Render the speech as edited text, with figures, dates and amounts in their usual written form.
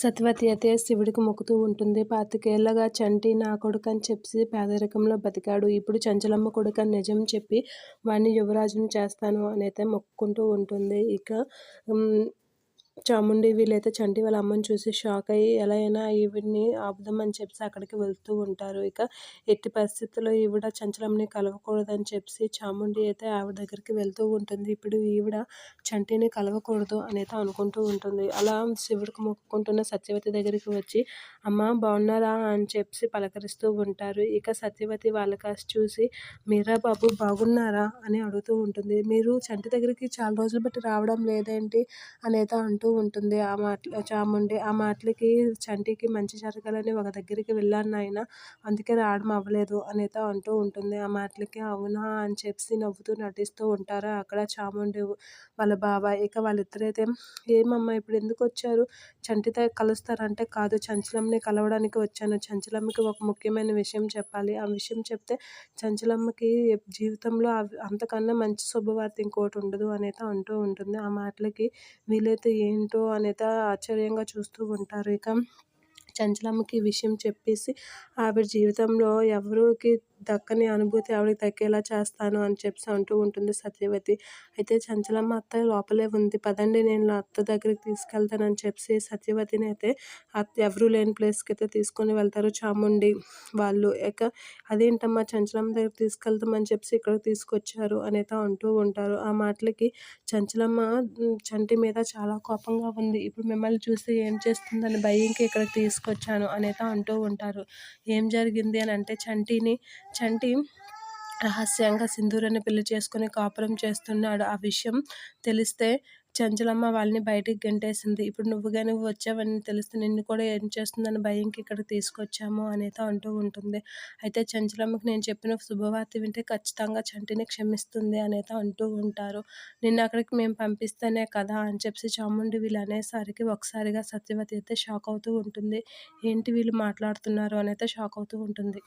సత్యవతి అయితే శివుడికి మొక్కుతూ ఉంటుంది. 25 ఏళ్లుగా చంటి నా కొడుకని చెప్పి పేదరికంలో బతికాడు. ఇప్పుడు చంచలమ్మ కొడుకని నిజం చెప్పి వాడిని యువరాజుని చేస్తాను అనైతే మొక్కుకుంటూ ఉంటుంది. ఇక హ్మ్. చాముండి వీళ్ళైతే చంటి వాళ్ళ అమ్మని చూసి షాక్ అయ్యి ఎలా అయినా ఈవిడ్ని ఆపుదామని చెప్పేసి అక్కడికి వెళ్తూ ఉంటారు. ఇక ఎట్టి పరిస్థితుల్లో ఈవిడ చంచలమ్మని కలవకూడదని చెప్పేసి చాముండి అయితే ఆవిడ దగ్గరికి వెళ్తూ ఉంటుంది. ఇప్పుడు ఈవిడ చంటిని కలవకూడదు అనైతే అనుకుంటూ ఉంటుంది. అలా శివుడికి మొక్కుకుంటున్న సత్యవతి దగ్గరికి వచ్చి అమ్మ బాగున్నారా అని చెప్పేసి పలకరిస్తూ ఉంటారు. ఇక సత్యవతి వాళ్ళ కాసి చూసి మీరా బాబు బాగున్నారా అని అడుగుతూ ఉంటుంది. మీరు చంటి దగ్గరికి చాలా రోజులు బట్టి రావడం లేదేంటి అనైతే అంటూ ఉంటుంది. చాముండి ఆ మాటలకి చంటికి మంచి జరగాలని ఒక దగ్గరికి వెళ్ళాను నాయన, అందుకే రావడం అవ్వలేదు అనైతే అంటూ ఉంటుంది. ఆ మాటలకి అవునా అని చెప్పి నవ్వుతూ నటిస్తూ ఉంటారు అక్కడ చాముండి వాళ్ళ బావ. ఇక వాళ్ళిద్దరైతే ఏమమ్మా ఇప్పుడు ఎందుకు వచ్చారు, చంటితో కలుస్తారంటే కాదు చంచలమ్మని కలవడానికి వచ్చాను, చంచలమ్మకి ఒక ముఖ్యమైన విషయం చెప్పాలి, ఆ విషయం చెప్తే చంచలమ్మకి జీవితంలో అంతకన్నా మంచి శుభవార్త ఇంకోటి ఉండదు అనైతే అంటూ ఉంటుంది. ఆ మాటలకి వీలైతే ఏంటో అనైతే ఆశ్చర్యంగా చూస్తూ ఉంటారు. ఇక చంచలమ్మకి ఈ విషయం చెప్పేసి ఆవిడ జీవితంలో ఎవరికి దక్కని అనుభూతి ఆవిడకి దక్కేలా చేస్తాను అని చెప్పి అంటూ ఉంటుంది సత్యవతి. అయితే చంచలమ్మ అత్త లోపలే ఉంది, పదండి నేను నా అత్త దగ్గరికి తీసుకెళ్తానని చెప్పి సత్యవతిని అయితే ఎవరూ లేని ప్లేస్కి అయితే తీసుకొని వెళ్తారు చాముండి వాళ్ళు. ఇక అదేంటమ్మా చంచలమ్మ దగ్గరికి తీసుకెళ్తామని చెప్పి ఇక్కడికి తీసుకొచ్చారు అనైతే అంటూ ఉంటారు. ఆ మాటలకి చంచలమ్మ చంటి మీద చాలా కోపంగా ఉంది, ఇప్పుడు మిమ్మల్ని చూసి ఏం చేస్తుందని భయంకి ఇక్కడికి తీసుకొచ్చాను అనైతే అంటూ ఉంటారు. ఏం జరిగింది అని అంటే చంటి రహస్యంగా సింధూరాన్ని పెళ్లి చేసుకొని కాపురం చేస్తున్నాడు. ఆ విషయం తెలిస్తే చంచలమ్మ వాళ్ళని బయటికి గెంటేసింది. ఇప్పుడు నువ్వు వచ్చావని తెలిస్తే నిన్ను కూడా ఏం చేస్తుందని భయంకి ఇక్కడికి తీసుకొచ్చాము అనైతే అంటూ ఉంటుంది. అయితే చంచలమ్మకి నేను చెప్పిన శుభవార్త వింటే ఖచ్చితంగా చంటిని క్షమిస్తుంది అనైతే అంటూ ఉంటారు. నిన్ను అక్కడికి మేము పంపిస్తేనే కదా అని చెప్పి చాముండి వీళ్ళు అనేసరికి ఒకసారిగా సత్యవతి అయితే షాక్ అవుతూ ఉంటుంది. ఏంటి వీళ్ళు మాట్లాడుతున్నారు అనైతే షాక్ అవుతూ ఉంటుంది.